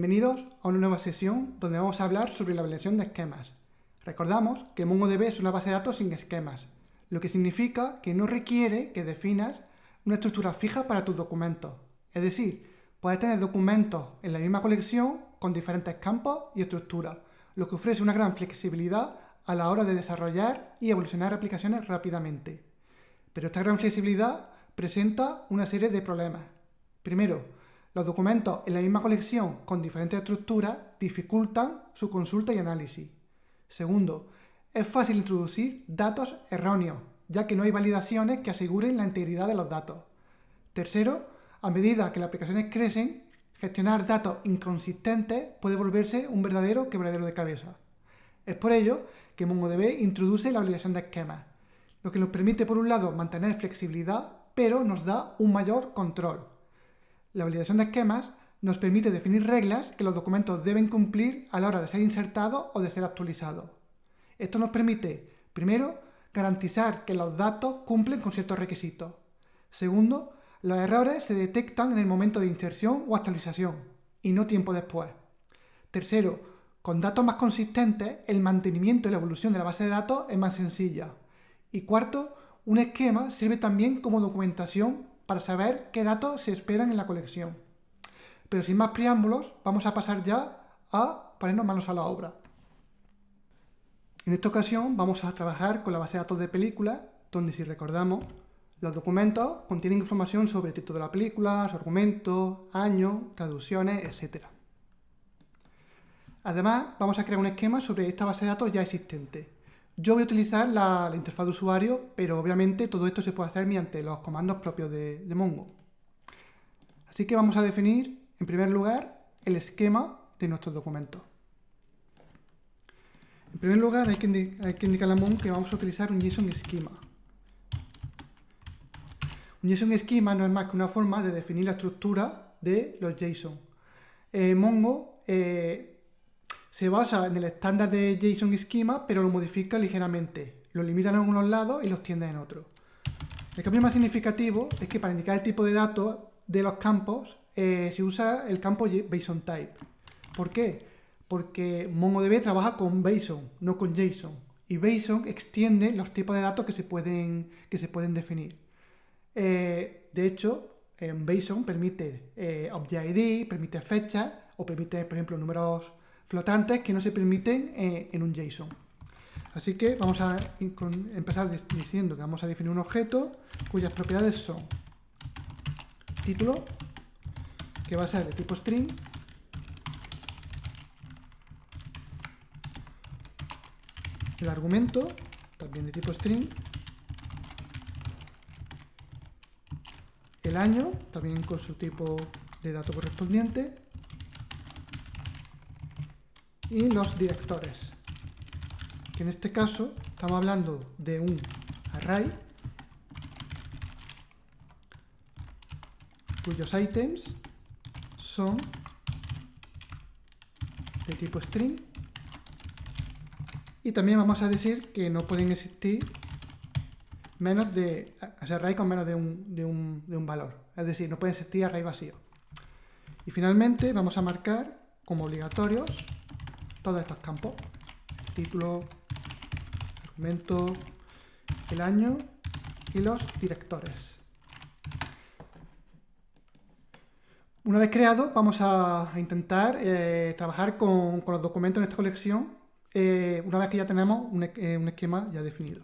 Bienvenidos a una nueva sesión donde vamos a hablar sobre la validación de esquemas. Recordamos que MongoDB es una base de datos sin esquemas, lo que significa que no requiere que definas una estructura fija para tus documentos. Es decir, puedes tener documentos en la misma colección con diferentes campos y estructuras, lo que ofrece una gran flexibilidad a la hora de desarrollar y evolucionar aplicaciones rápidamente. Pero esta gran flexibilidad presenta una serie de problemas. Primero, los documentos en la misma colección con diferentes estructuras dificultan su consulta y análisis. Segundo, es fácil introducir datos erróneos, ya que no hay validaciones que aseguren la integridad de los datos. Tercero, a medida que las aplicaciones crecen, gestionar datos inconsistentes puede volverse un verdadero quebradero de cabeza. Es por ello que MongoDB introduce la validación de esquemas, lo que nos permite por un lado mantener flexibilidad, pero nos da un mayor control. La validación de esquemas nos permite definir reglas que los documentos deben cumplir a la hora de ser insertados o de ser actualizados. Esto nos permite, primero, garantizar que los datos cumplen con ciertos requisitos. Segundo, los errores se detectan en el momento de inserción o actualización, y no tiempo después. Tercero, con datos más consistentes, el mantenimiento y la evolución de la base de datos es más sencilla. Y cuarto, un esquema sirve también como documentación para saber qué datos se esperan en la colección. Pero sin más preámbulos, vamos a pasar ya a ponernos manos a la obra. En esta ocasión vamos a trabajar con la base de datos de películas, donde, si recordamos, los documentos contienen información sobre el título de la película, su argumento, año, traducciones, etc. Además, vamos a crear un esquema sobre esta base de datos ya existente. Yo voy a utilizar la interfaz de usuario, pero obviamente todo esto se puede hacer mediante los comandos propios de Mongo. Así que vamos a definir, en primer lugar, el esquema de nuestros documentos. En primer lugar, hay que indicarle a Mongo que vamos a utilizar un JSON Schema. Un JSON Schema no es más que una forma de definir la estructura de los JSON. Mongo se basa en el estándar de JSON Schema, pero lo modifica ligeramente. Lo limita en algunos lados y lo extiende en otros. El cambio más significativo es que para indicar el tipo de datos de los campos se usa el campo BasonType. ¿Por qué? Porque MongoDB trabaja con Bason, no con JSON. Y Bason extiende los tipos de datos que se pueden definir. De hecho, en Bason permite Object ID, permite fechas o permite, por ejemplo, números flotantes que no se permiten en un JSON. Así que vamos a empezar diciendo que vamos a definir un objeto cuyas propiedades son título, que va a ser de tipo string, el argumento, también de tipo string, el año, también con su tipo de dato correspondiente, y los directores, que en este caso estamos hablando de un array cuyos ítems son de tipo string, y también vamos a decir que no pueden existir array con menos de un valor, es decir, no puede existir array vacío. Y finalmente vamos a marcar como obligatorios todos estos campos: el título, el argumento, el año y los directores. Una vez creado, vamos a intentar trabajar con los documentos en esta colección una vez que ya tenemos un esquema ya definido.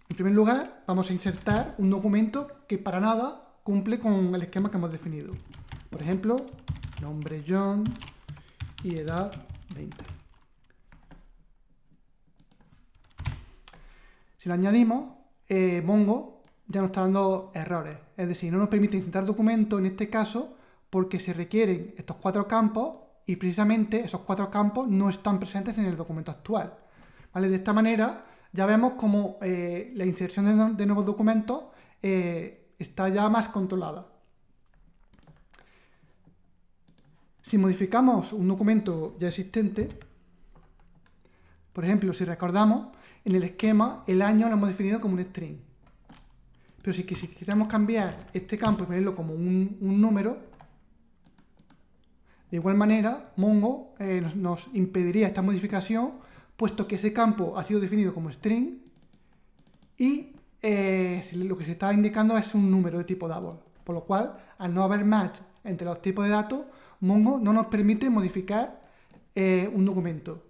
En primer lugar, vamos a insertar un documento que para nada cumple con el esquema que hemos definido. Por ejemplo, nombre John y edad 20. Si lo añadimos, Mongo ya nos está dando errores. Es decir, no nos permite insertar documentos en este caso porque se requieren estos 4 campos y precisamente esos 4 campos no están presentes en el documento actual. ¿Vale? De esta manera ya vemos cómo la inserción de nuevos documentos está ya más controlada. Si modificamos un documento ya existente, por ejemplo, si recordamos, en el esquema el año lo hemos definido como un string. Pero si quisiéramos cambiar este campo y ponerlo como un número, De igual manera, Mongo nos impediría esta modificación, puesto que ese campo ha sido definido como string y lo que se está indicando es un número de tipo double. Por lo cual, al no haber match entre los tipos de datos, Mongo no nos permite modificar un documento.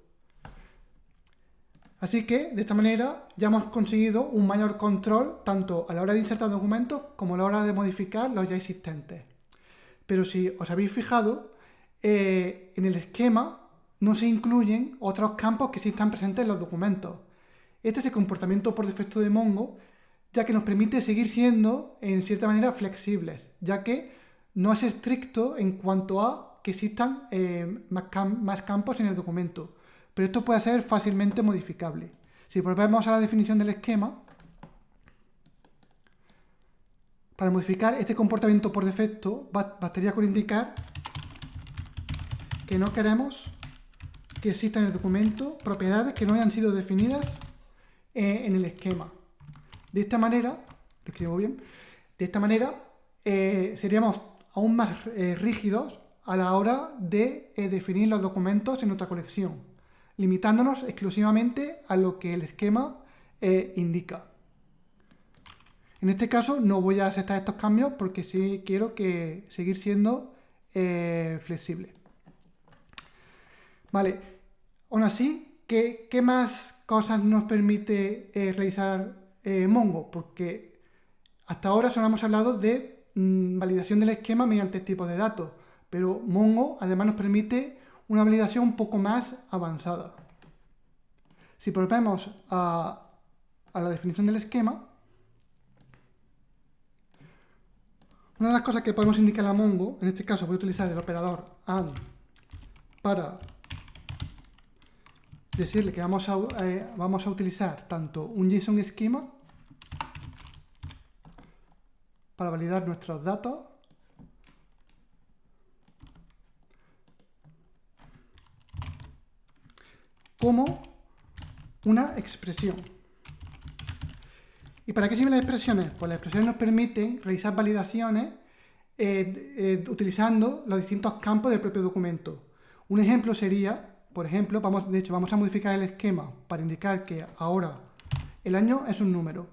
Así que, de esta manera, ya hemos conseguido un mayor control tanto a la hora de insertar documentos como a la hora de modificar los ya existentes. Pero si os habéis fijado, en el esquema no se incluyen otros campos que sí están presentes en los documentos. Este es el comportamiento por defecto de Mongo, ya que nos permite seguir siendo, en cierta manera, flexibles, ya que no es estricto en cuanto a que existan más campos en el documento. Pero esto puede ser fácilmente modificable. Si volvemos a la definición del esquema, para modificar este comportamiento por defecto, bastaría con indicar que no queremos que existan en el documento propiedades que no hayan sido definidas en el esquema. De esta manera, lo escribo bien, de esta manera seríamos aún más rígidos a la hora de definir los documentos en nuestra colección, limitándonos exclusivamente a lo que el esquema indica. En este caso no voy a aceptar estos cambios porque sí quiero seguir siendo flexible. Vale, aún así, ¿qué más cosas nos permite realizar Mongo? Porque hasta ahora solo hemos hablado de validación del esquema mediante tipos de datos, pero Mongo además nos permite una validación un poco más avanzada. Si volvemos a la definición del esquema, una de las cosas que podemos indicar a Mongo, en este caso voy a utilizar el operador AND para decirle que vamos a utilizar tanto un JSON schema para validar nuestros datos, como una expresión. ¿Y para qué sirven las expresiones? Pues las expresiones nos permiten realizar validaciones utilizando los distintos campos del propio documento. Un ejemplo sería, por ejemplo, vamos a modificar el esquema para indicar que ahora el año es un número.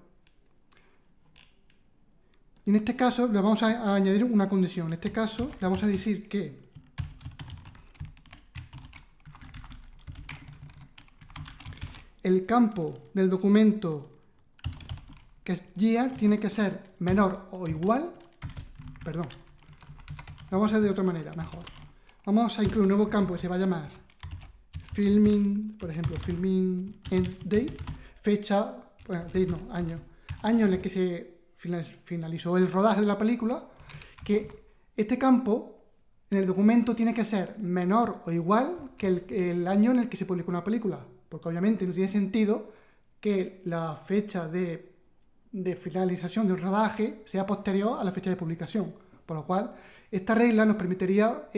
Y en este caso le vamos a añadir una condición. En este caso le vamos a decir que el campo del documento que es year tiene que ser menor o igual, perdón, lo vamos a hacer de otra manera, mejor. Vamos a incluir un nuevo campo que se va a llamar filming, por ejemplo, filming end date, fecha, bueno, date no, año en el que se finalizó el rodaje de la película, que este campo en el documento tiene que ser menor o igual que el año en el que se publicó una película, porque obviamente no tiene sentido que la fecha de finalización del rodaje sea posterior a la fecha de publicación, por lo cual esta regla nos permitiría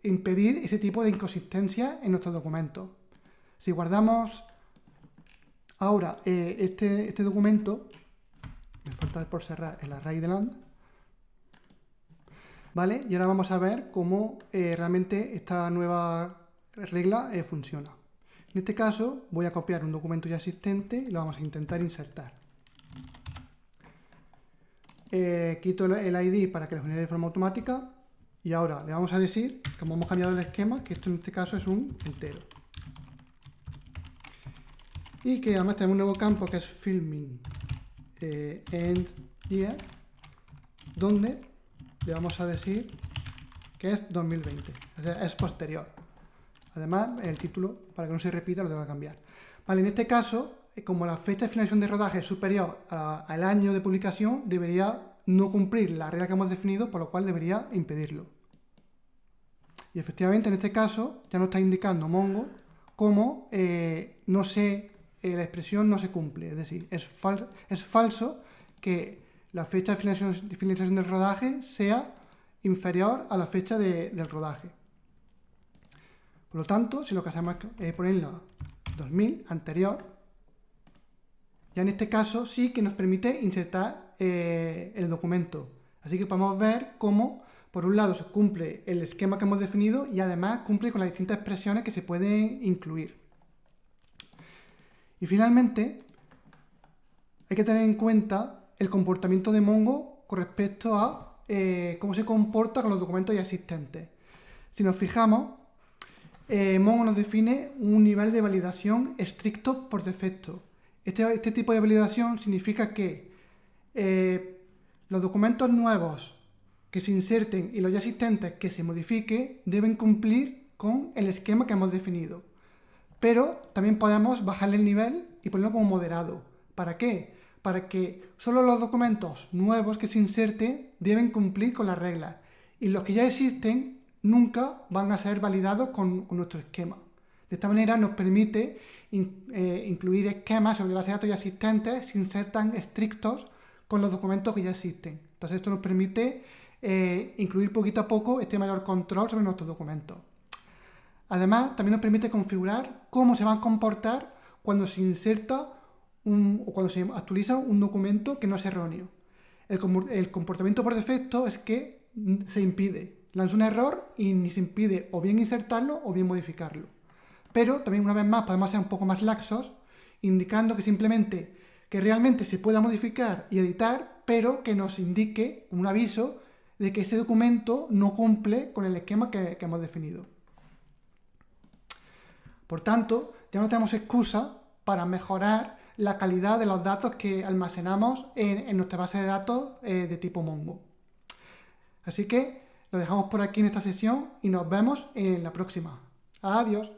impedir ese tipo de inconsistencia en nuestros documentos. Si guardamos ahora este documento, me falta por cerrar el array de land, ¿vale? Y ahora vamos a ver cómo realmente esta nueva regla funciona. En este caso voy a copiar un documento ya existente y lo vamos a intentar insertar. Quito el ID para que lo genere de forma automática y ahora le vamos a decir, como hemos cambiado el esquema, que esto en este caso es un entero. Y que además tenemos un nuevo campo que es filming end year, donde le vamos a decir que es 2020, o sea, es posterior. Además, el título, para que no se repita, lo tengo que cambiar. Vale, en este caso, como la fecha de finalización de rodaje es superior al año de publicación, debería no cumplir la regla que hemos definido, por lo cual debería impedirlo. Y efectivamente, en este caso, ya nos está indicando Mongo cómo la expresión no se cumple. Es decir, es falso que la fecha de finalización del rodaje sea inferior a la fecha del rodaje. Por lo tanto, si lo que hacemos es ponerlo 2000 anterior, ya en este caso sí que nos permite insertar el documento. Así que podemos ver cómo Por un lado se cumple el esquema que hemos definido y además cumple con las distintas expresiones que se pueden incluir. Y finalmente, hay que tener en cuenta el comportamiento de Mongo con respecto a cómo se comporta con los documentos ya existentes. Si nos fijamos, Mongo nos define un nivel de validación estricto por defecto. Este tipo de validación significa que los documentos nuevos que se inserten y los ya existentes que se modifiquen deben cumplir con el esquema que hemos definido. Pero también podemos bajarle el nivel y ponerlo como moderado. ¿Para qué? Para que solo los documentos nuevos que se inserten deben cumplir con las reglas y los que ya existen nunca van a ser validados con nuestro esquema. De esta manera nos permite incluir esquemas sobre base de datos ya existentes sin ser tan estrictos con los documentos que ya existen. Entonces esto nos permite incluir poquito a poco este mayor control sobre nuestros documentos. Además, también nos permite configurar cómo se van a comportar cuando se inserta o cuando se actualiza un documento que no es erróneo. El comportamiento por defecto es que se impide. Lanza un error y ni se impide o bien insertarlo o bien modificarlo. Pero también una vez más podemos ser un poco más laxos, indicando que simplemente que realmente se pueda modificar y editar, pero que nos indique un aviso de que ese documento no cumple con el esquema que hemos definido. Por tanto, ya no tenemos excusa para mejorar la calidad de los datos que almacenamos en nuestra base de datos de tipo Mongo. Así que lo dejamos por aquí en esta sesión y nos vemos en la próxima. Adiós.